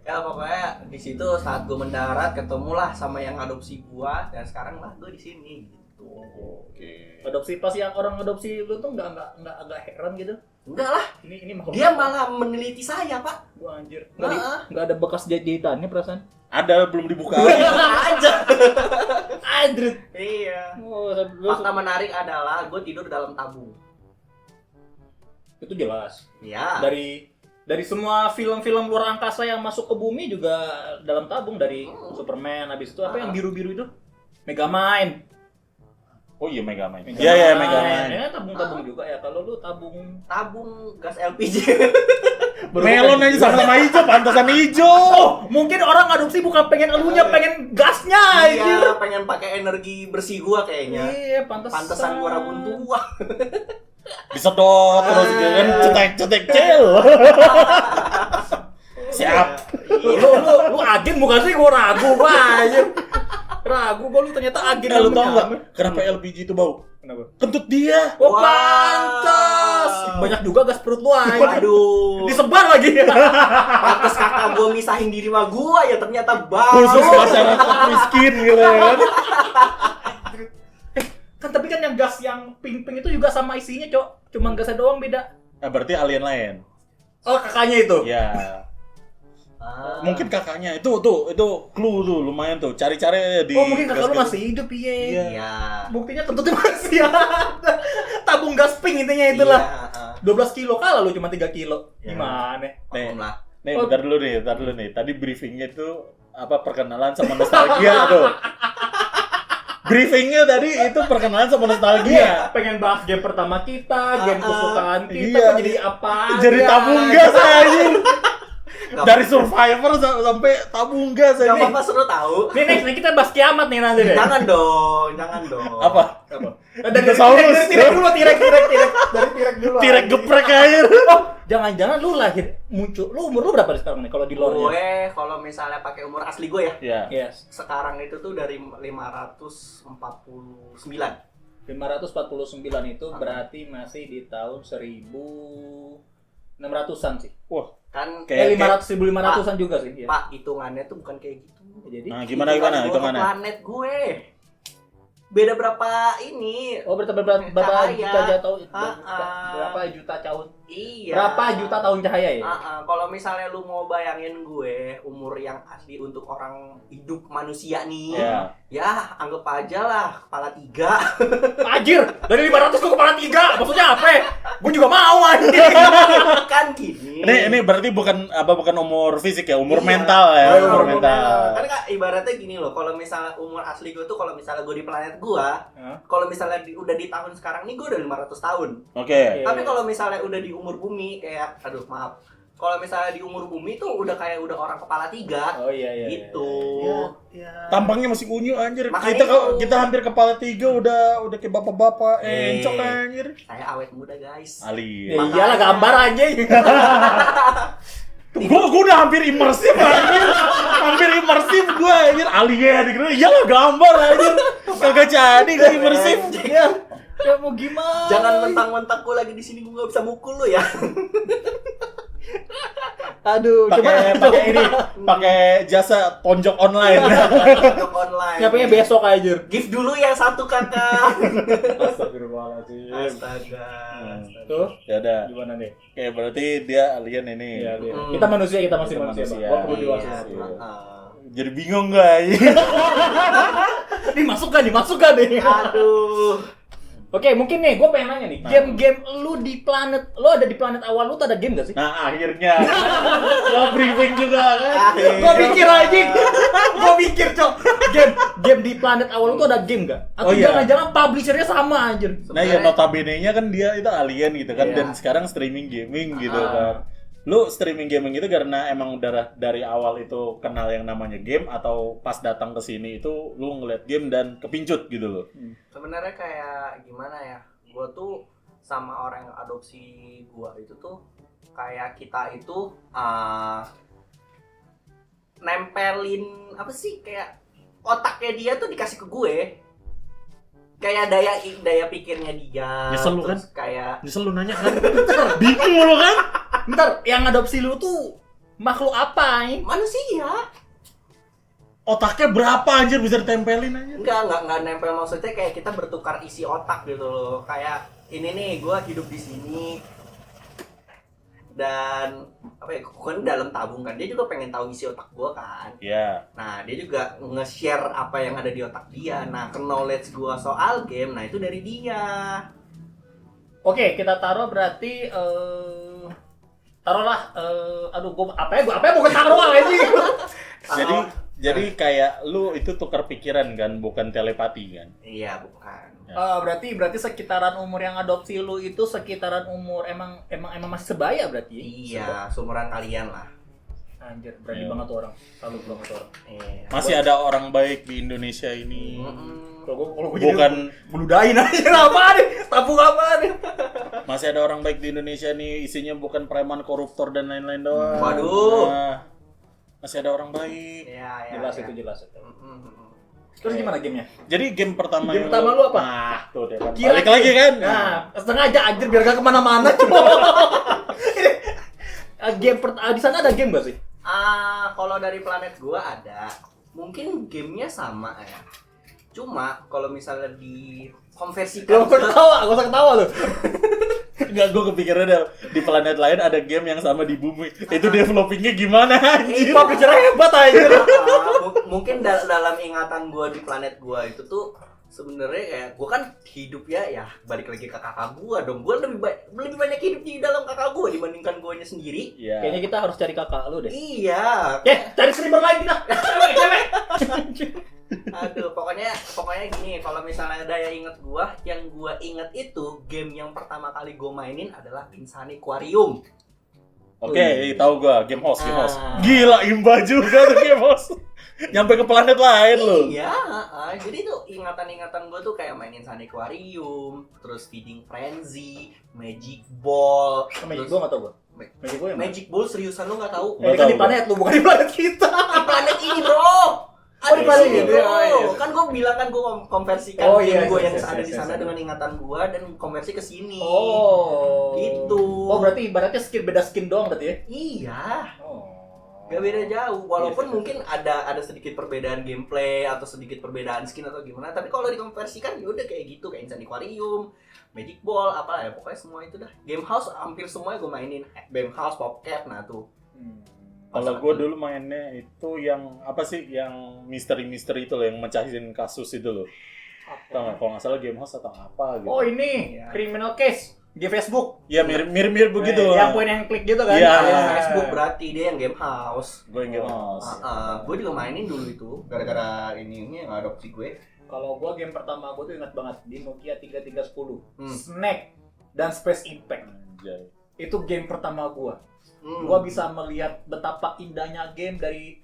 ya pokoknya di situ saat gue mendarat ketemulah sama yang adopsi gua dan sekarang lah gue di sini gitu. Oke. Adopsi pas yang orang adopsi lu tuh nggak heran gitu. Enggak lah, Ini makhluk dia apa? malah meneliti saya, Pak. Gua anjir. Heeh. Nggak ada bekas jahitannya perasaan. Ada belum dibuka. aja. Anjir. Iya. Oh, Fakta menarik adalah gue tidur dalam tabung. itu jelas. Iya. Dari semua film-film luar angkasa yang masuk ke bumi juga dalam tabung dari Superman, habis itu apa yang biru-biru itu? Megamind. Oh iya Megamind. Iya Megamind. Ya tabung-tabung juga ya. Kalau lu tabung Tabung gas LPG. Melon aja sama-sama hijau, pantasan hijau. mungkin orang adopsi bukan pengen elunya, pengen gasnya anjir. Iya, pengen pakai energi bersih gua kayaknya. Iya, pantesan Pantesan gua rabun tua. Disedot terus gitu kan cetek cel. Siap. Lu agen bukan sih? Gua ragu anjir. Ragu gua lu ternyata agen. Lu tau nggak kenapa LPG itu bau? Kenapa? Kentut dia. Oh, Wah. pantas. Banyak juga gas perut lu anjir. Waduh. Disebar lagi. Pantes kakak gua misahin diri sama gua ya ternyata bau. Khusus masyarakat miskin gitu kan. Kan tapi kan yang gas yang pink-pink itu juga sama isinya, Cok. Cuma gasnya doang beda. Nah, berarti alien lain. Oh, kakaknya itu. Ya. Mungkin kakaknya itu clue tuh lumayan tuh. Cari-cari di Oh, mungkin kakak lu gas-gas. masih hidup, iya. Iya. Buktinya kentutnya masih ada. Tabung gas pink intinya itulah. Iya, 12 kilo kalah lu cuma 3 kilo. Iya. Gimana? Maklum lah. Nih, bentar dulu nih. Tadi briefingnya itu apa perkenalan sama nostalgia tuh. Briefingnya tadi itu perkenalan sama nostalgia. Pengen bahas game pertama kita, game kesukaan kita, Iya. kok jadi apa? Jadi aja. tabung gas aja. Gak Dari Survivor sampai tabung gas Gak aja. apa-apa seru tahu. Nih, next kita bahas kiamat nih nanti deh. Jangan dong. Apa? Dari Dinosaurus. tirek dulu, tirek. Dari tirek dulu. Tirek anjing. geprek aja. Oh, jangan-jangan lu lahir muncul. Lu umur lu berapa sekarang nih kalau di lore? Gue kalau misalnya pakai umur asli gue ya, Ya. Yes. sekarang itu tuh dari 549. 549 itu berarti masih di tahun 1600-an sih. Wah, Kan Kayak- 1500-an juga sih. Ya. Pak, hitungannya tuh bukan kayak gitu. Jadi nah gimana Hitungan gua ke hitungannya? planet gue. Beda berapa ini? berapa Cahaya. juta tahun? Ah, ah. Berapa juta tahun? Iya. Berapa juta tahun cahaya ya? Kalau misalnya lu mau bayangin gue umur yang asli untuk orang hidup manusia nih, ya anggap aja lah kepala 3. Anjir, dari 500 ke kepala 3. Maksudnya apa? Gue juga mau anjir. Kan gini. Ini berarti bukan umur fisik ya, umur Iya. mental ya, umur Umur mental. Kan ibaratnya gini loh, kalau misalnya umur asli gue tuh kalau misalnya gue di planet gue, kalau misalnya udah di tahun sekarang nih gue udah 500 tahun. Oke. Tapi kalau misalnya udah di umur bumi kayak maaf. Kalau misalnya di umur bumi tuh udah kayak udah orang kepala 3. Oh iya. Gitu. Tampangnya masih unyu anjir. Makanya Kita hampir kepala 3 udah kayak bapak-bapak encok anjir. Saya awet muda, guys. Ali. Ya iyalah gambar anjing. Gua udah hampir imersif anjir. Hampir imersif gua anjir. Alien gitu. Iyalah gambar anjir. Kagak jadi gua imersif. Ya mau gimana? Jangan mentang-mentang gue lagi di sini gue gak bisa mukul lo ya. Aduh, Pakai ini, pakai jasa tonjok online. Untuk online. Nyapanya besok aja. Gift dulu yang satu kakak. Astagfirullahaladzim. Astaga. Tuh, Ya udah. gimana nih? Oke, berarti dia alien ini. Iya. Kita manusia, kita masih Kita manusia. manusia. Gua perlu Iya. diwaspadai. Jadi bingung guys. Ini masuk gak nih? Aduh. Oke, mungkin nih, gue pengen nanya nih, game-game lu ada di planet awal lu tuh ada game gak sih? Nah akhirnya lo briefing juga kan. Gue mikir aja, cok, game di planet awal lu tuh ada game gak? Atau Oh, iya. jangan-jangan publishernya sama anjir? Nah ya notabene-nya kan dia itu alien gitu kan, Iya. dan sekarang streaming gaming gitu kan. Lu streaming gaming itu karena emang dari awal itu kenal yang namanya game, atau pas datang ke sini itu lu ngeliat game dan kepincut gitu loh? Sebenarnya kayak gimana ya? Gue tuh sama orang yang adopsi gue itu tuh kayak kita itu nempelin apa sih, kayak otaknya dia tuh dikasih ke gue. Kayak daya pikirnya dia. Nyesel lu terus kayak Nyesel lu nanya kan? Bingung lu kan? Bentar, yang adopsi lu tuh makhluk apa nih? manusia. Otaknya berapa anjir bisa ditempelin aja? Enggak nempel, maksudnya kayak kita bertukar isi otak gitu loh. Kayak ini nih, gue hidup di sini dan apa ya, kan dalam tabung kan, dia juga pengen tahu isi otak gue kan. Iya. Nah dia juga nge-share apa yang ada di otak dia. Nah knowledge gue soal game, nah itu dari dia. Oke, kita taruh berarti taruhlah aduh gua apa ya mau ketaruh anjing. Jadi kayak lu itu tukar pikiran kan, bukan telepati kan? Iya bukan. Berarti sekitaran umur yang adopsi lu itu sekitaran umur emang masih sebaya berarti ya? Iya, seumuran kalian lah. Anjir, berani Iya. banget tuh orang. Salut banget tuh orang. Iya. Masih ada orang baik di Indonesia ini. Kalau gua Bukan, meludahin aja apa nih? Tabung apa nih? masih ada orang baik di Indonesia nih, isinya bukan preman, koruptor dan lain-lain doang. Waduh. Nah, masih ada orang baik. Iya, Jelas iya. itu. Terus gimana gamenya? Jadi game pertama Game pertama lu apa? Nah, tuh deh kan. Kira- Balik lagi kan? Nah, sengaja anjir biar gak kemana-mana cuma. Di sana ada game gak sih? Kalau dari planet gua ada. Mungkin gamenya sama ya. Cuma kalau misalnya dikonversikan Gak usah ketawa lu. Enggak, gue kepikiran di planet lain ada game yang sama di bumi. Itu developingnya gimana anjir? Publishernya hebat anjir. mungkin dalam ingatan gua di planet gua itu tuh sebenarnya kayak gua kan hidup ya balik lagi ke kakak gua dong. Gua lebih banyak hidup di dalam kakak gua dibandingkan guanya sendiri. Iya. Kayaknya kita harus cari kakak lu deh. Iya. Cari streamer lain kita. Cewek. Aduh, pokoknya gini, kalau misalnya daya inget gua, yang gua inget itu game yang pertama kali gua mainin adalah Insane Aquarium. Oke, tahu gua, game host. Ah. Gila, imba juga tuh game host. Nyampe ke planet lain loh. Iya, jadi tuh ingatan-ingatan gua tuh kayak main Insane Aquarium, terus Feeding Frenzy, Magic Ball. Magic terus- gua enggak tahu gua. Magic gua yang Magic Ball seriusan lu nggak tahu? Nggak Ini kan tahu di planet lu, bukan di planet kita. Di planet ini, Bro. Oh, di planet ini, bro. oh, iya. Kan gue bilang kan gue konversikan Oh, game iya, gue iya, yang iya, ada di iya, sana iya. dengan ingatan gue dan konversi ke sini. Oh. Gitu. Oh, berarti ibaratnya beda skin doang berarti ya? Iya. Oh. Gak beda jauh, walaupun Iya, mungkin ada sedikit perbedaan gameplay atau sedikit perbedaan skin atau gimana, tapi kalau dikonversikan ya udah kayak gitu, kayak Insane Aquarium. Magic Ball, apa ya, pokoknya semua itu dah. Game House hampir semuanya gue mainin. Game House, PopCap, nah tuh. Kalau gue dulu mainnya itu yang apa sih, yang misteri-misteri itu loh, yang mecahin kasus itu loh. Tau nggak? Kalau nggak salah Game House atau apa gitu. Oh ini, Criminal Case di Facebook. Iya mirip begitu. Yang point and click gitu kan. Iya. Facebook berarti dia yang Game House. Gue yang Game House. Gue juga mainin dulu itu, gara-gara ini yang adopsi gue. Kalau gue game pertama gue tuh ingat banget di Nokia 3310, Snake dan Space Impact. Anjay. Itu game pertama gue. Gue bisa melihat betapa indahnya game dari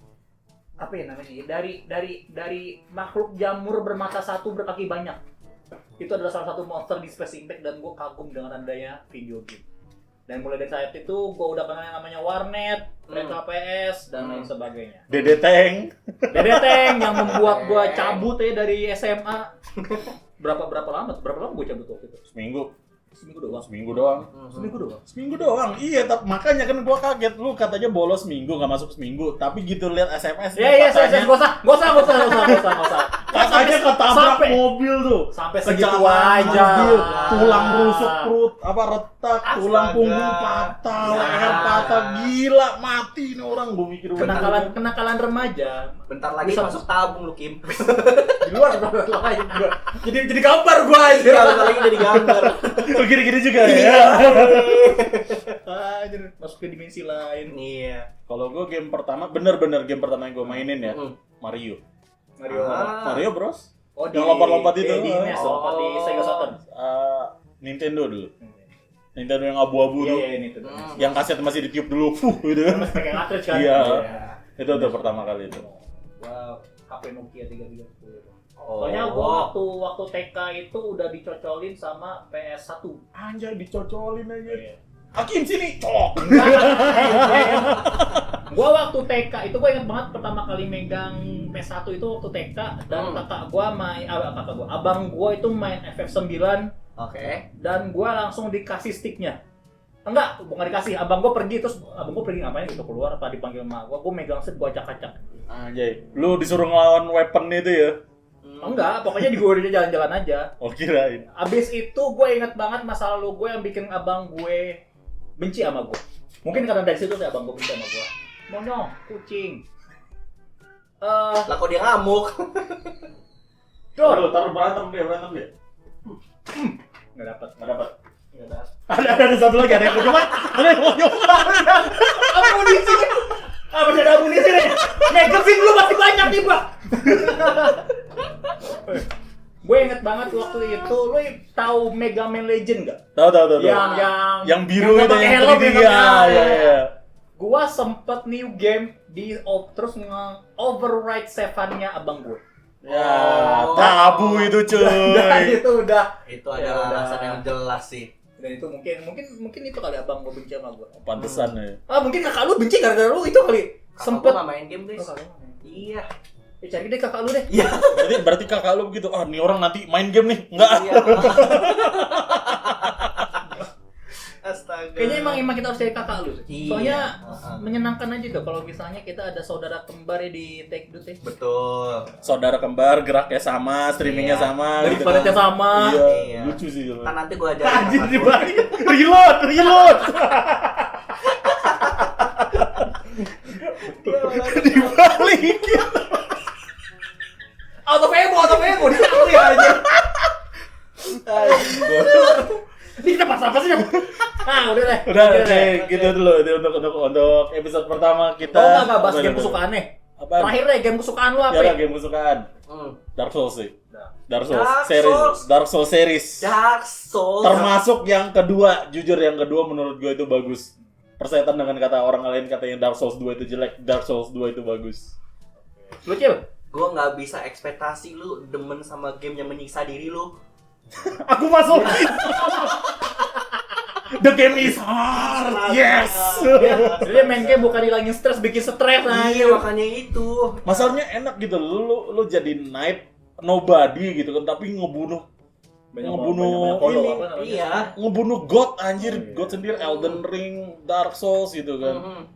apa ya namanya? Dari makhluk jamur bermata satu berkaki banyak. Itu adalah salah satu monster di Space Impact dan gue kagum dengan adanya video game. Dan mulai dari saat itu gue udah kenal yang namanya Warnet, RKPS dan lain sebagainya. Dede Tank. Dede Tank yang membuat gue cabut ya dari SMA. Berapa lama gue cabut waktu itu? Seminggu Seminggu doang. Seminggu doang. Iya, tapi makanya kan gua kaget, lu katanya bolos seminggu, nggak masuk seminggu, tapi gitu lihat SMS Iya, katanya gak usah. katanya ketabrak mobil tuh. Sampai segitu Kecelakaan aja. mobil, tulang rusuk perut, apa retak, tulang Astaga. punggung patah, leher patah, gila mati nih orang, gua mikir Kenakalan remaja. Bentar lagi Bisa masuk tabung lu, Kim. Di luar lain gua. Jadi gambar gua aja. Bentar lagi jadi gambar. gini-gini juga ya. Anjir, masuk ke dimensi lain. Iya. Kalau gua game pertama, bener-bener game pertama yang gua mainin ya, Mario Bros. Oh, Yang lompat-lompat itu. Di NES, lompat di Sega Saturn. Nintendo dulu. Nintendo yang abu-abu tuh. Iya, ini tuh. Yang kaset masih ditiup dulu, gitu kan. Masih pakai cartridge kan? Iya. Itu tuh pertama kali itu. Wow, HP Nokia 3310. Oh. Soalnya gua waktu TK itu udah dicocolin sama PS1. Anjay, dicocolin aja. Iya. Hakim sini, cok. Gua waktu TK itu gua ingat banget pertama kali megang PS1 itu waktu TK dan abang gua itu main FF9 Oke. dan gua langsung dikasih sticknya. Enggak, bukan dikasih, abang gua pergi ngapain gitu keluar apa dipanggil emak gua megang stick gua acak-acak. Anjay, lu disuruh ngelawan weapon itu ya? Enggak, pokoknya di gua jalan-jalan aja. Oh, kirain. Abis itu gue inget banget masa lalu gue yang bikin abang gue benci sama gue. Mungkin karena dari situ abang gue benci sama gue. Monyong, kucing. Lah kok dia ngamuk? Taruh berantem dia. Nggak dapat. Ada satu lagi, ada yang mau nyoba. Amunisi. Masih ada amunisi nih. Magazine lu masih banyak nih, Pak. Gue inget banget waktu itu, lu tahu Mega Man Legend nggak? Tahu. Yang biru itu pakai yang helm, 3D. Iya. Gua sempet new game terus nge-override save-nya abang gue. Ya, tabu itu cuy. Dan itu udah. Itu adalah alasan yang jelas sih. Dan itu mungkin itu kali abang gue benci sama gue. Pantesan ya. Mungkin kakak lu benci gara-gara lu itu kali. Sempet nggak main game guys. Oh, Iya. cari deh kakak lu deh. Iya. Berarti kakak lu begitu. Nih orang nanti main game nih. Enggak. Iya. Astaga. Kayaknya emang kita harus cari kakak lu. Iya. Soalnya menyenangkan aja tuh kalau misalnya kita ada saudara kembar ya di Take Two teh. Betul. Saudara kembar, geraknya sama, streamingnya Iya. sama, Dari gitu planetnya sama. Iya. Lucu sih. Kan nanti gua ajarin. Anjir sama dibalik. Reload. Dibalik. Auto Febo ditaruh ya aja. Ini kita pas apa sih? Udah deh. Udah gitu dulu untuk episode pertama kita. Oh enggak bahas game kesukaan nih. Apa? Terakhir deh game kesukaan lu apa? Ya Ya, lah game kesukaan. Dark Souls sih. Dark Souls Dark series. Souls. Dark Souls series. Dark Souls. Termasuk yang kedua, jujur yang kedua menurut gue itu bagus. Persetan dengan kata orang lain katanya Dark Souls 2 itu jelek, Dark Souls 2 itu bagus. Lu Cil? Gua nggak bisa ekspektasi lu demen sama game yang menyiksa diri lu. Aku masuk. The game is hard. Yes. Dia main game bukan hilangin stres, bikin stres aja. Iya makanya itu. Masalahnya enak gitu, lu jadi knight nobody gitu kan, tapi ngebunuh Iya. ngebunuh god anjir, god sendiri, Elden Ring, Dark Souls gitu kan.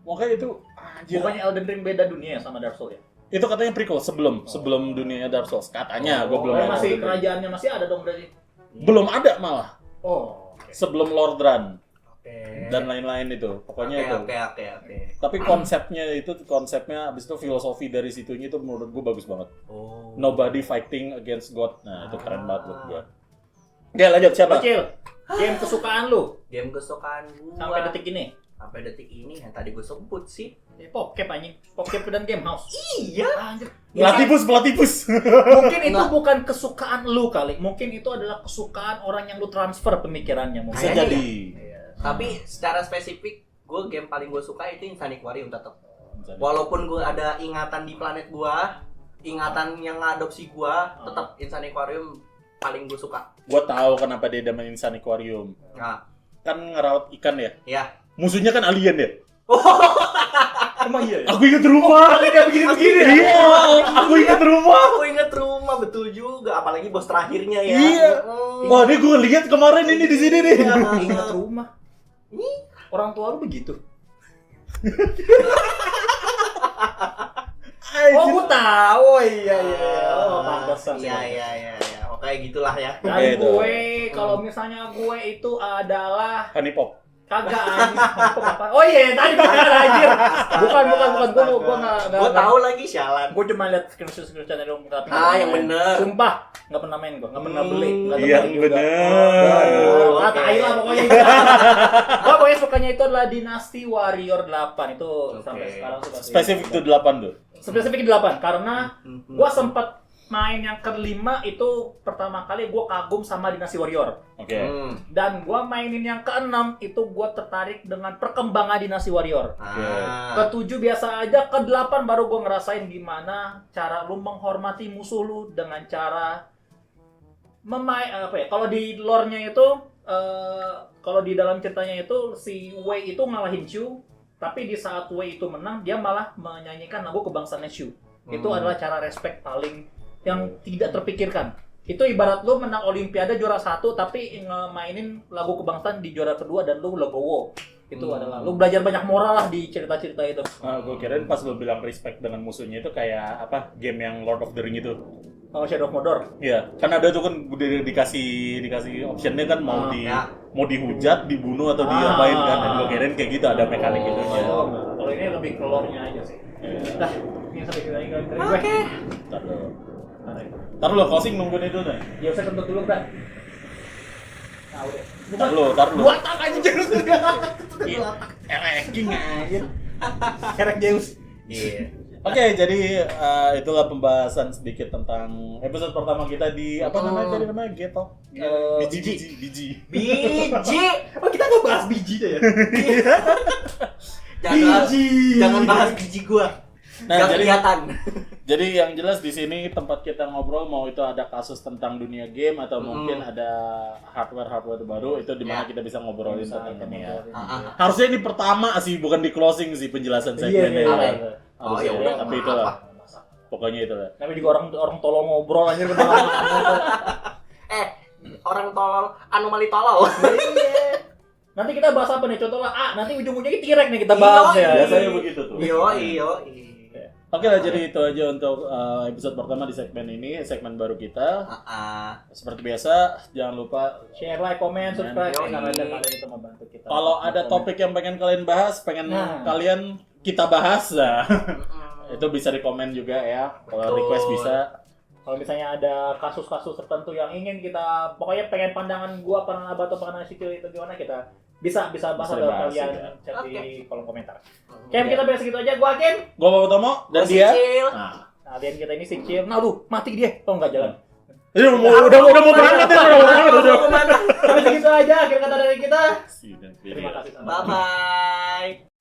Makanya itu anjir. Bukannya Elden Ring beda dunia ya sama Dark Souls ya? Itu katanya prequel sebelum dunianya Dark Souls katanya, gua belum main Masih Elden Ring. kerajaannya masih ada dong berarti. Belum ada malah. Oh, oke. Sebelum Lord Run Oke. dan lain-lain itu. Pokoknya itu. Oke. Tapi konsepnya abis itu filosofi dari situnya itu menurut gue bagus banget. Oh. Nobody fighting against God. Nah, itu keren banget buat gue. Oke, lanjut siapa? Bocil, game kesukaan lu Game kesukaan gua sampai detik ini. sampai detik ini yang tadi gue sebut sih. Popcap anjing. Popcap dan Game House. Iya. Anjir. Platypus. Mungkin itu Enggak. bukan kesukaan lu kali. Mungkin itu adalah kesukaan orang yang lu transfer pemikirannya mungkin. Bisa Kayaknya jadi. Iya. Tapi secara spesifik gue game paling gue suka itu Insanic Aquarium tetap. Walaupun gue ada ingatan di planet gue, ingatan yang ngadopsi gue, tetap Insanic Aquarium paling gue suka. Gue tahu kenapa dia main Insanic Aquarium. Nah, Kan ngerawat ikan ya. ya. Musuhnya kan alien ya. Emang iya ya? Aku inget rumah. Kayak begini-begini ya? Iya, aku inget rumah. Aku inget rumah betul juga, apalagi bos terakhirnya ya. Iya. Wah, ini gue lihat kemarin ini di sini nih. Ingat rumah. Orang tua lu begitu. Oh, gua tahu. Oh, iya. Oh, pantesan. Iya. Oke, gitulah ya. Dan Oke, itu. gue, kalau misalnya gue itu adalah Honey Pop. kagak anjing. Apa? Oh iya, tadi bukan anjir. Bukan. Gua enggak. Gue tahu lagi sialan. Gue cuma lihat screenshot dong tapi Yang bener. Sumpah, enggak pernah main gua, enggak pernah beli, enggak Iya, temen juga. bener. Ah, tai lah pokoknya. Gua pokoknya sukanya itu adalah Dynasty Warrior 8 itu sampai sekarang sudah. Spesifik tuh 8 tuh. Spesifik 8 karena gua sempat main yang ke-5 itu pertama kali gua kagum sama Dynasty Warrior. Oke. Dan gua mainin yang ke-6 itu gua tertarik dengan perkembangan Dynasty Warrior. Ke-7 biasa aja, ke-8 baru gua ngerasain gimana cara lu menghormati musuh lu dengan cara kalau di lore-nya itu kalau di dalam ceritanya itu si Wei itu ngalahin Shu, tapi di saat Wei itu menang dia malah menyanyikan lagu kebangsaannya Shu. Itu adalah cara respect paling yang tidak terpikirkan. Itu ibarat lu menang olimpiade juara 1 tapi ngemainin lagu kebangsaan di juara kedua dan lu legowo. Itu adalah lu belajar banyak moral lah di cerita-cerita itu. Nah, gue kirain pas lu bilang respect dengan musuhnya itu kayak apa? Game yang Lord of the Ring itu. Oh, Shadow of Mordor. Iya, kan ada tuh kan udah dikasih optionnya kan mau mau dihujat, dibunuh atau diapain kan. Dan gue kirain kayak gitu ada mekanik itunya. Kalau ini lebih ke lore-nya aja sih. Dah, ini sampai kita gue. Oke. Ntar lu closing nungguin itu nih. Ya usah kentut dulu, Bang. Nah, udah. Ntar lu. Dua tak aja Zeus. Ereking aja. Kerek Zeus. Iya. Oke, jadi itulah pembahasan sedikit tentang episode pertama kita di apa namanya tadi namanya Geto. Biji. Biji. Oh, kita nggak bahas biji deh ya. Jangan bahas biji gua. Nah, Gak kelihatan. Jadi yang jelas di sini tempat kita ngobrol mau itu ada kasus tentang dunia game atau mungkin ada hardware baru itu di mana kita bisa ngobrolin tentang ini ya. Harusnya ini pertama sih bukan di closing sih penjelasan segmennya. Oh ya udah, tapi itulah. Pokoknya itulah. Tapi juga orang tolong ngobrol anjir orang tolol, anomali tolol. Iya. Nanti kita bahas apa nih? Contohnya nanti ujung-ujungnya T-Rex nih kita bahas ya. Biasanya begitu tuh. Iya. Oke lah, jadi itu aja untuk episode pertama di segmen ini, segmen baru kita. Seperti biasa, jangan lupa Share, like, comment, subscribe. Yoi. Kalian itu membantu kita. kalau ada topik yang pengen kalian bahas, kalian kita bahas, itu bisa di komen juga ya. Kalau request bisa. Kalau misalnya ada kasus-kasus tertentu yang ingin kita, pokoknya pengen pandangan gua, pandangan Abah atau pandangan Sikil itu gimana, kita bisa bahas Bisa atau bahas, kalian ya. chat di kolom komentar. Oke, kita bahas segitu aja. Gua Akin. Gua Pak Utomo dan Gua dia. Sicil. Nah, Alien kita ini Sikil. Nah, aduh, mati dia. Oh, enggak jalan. udah mau berangkat ya, udah. Sampai segitu aja akhir kata dari kita. See you next Terima video. kasih. Bye bye.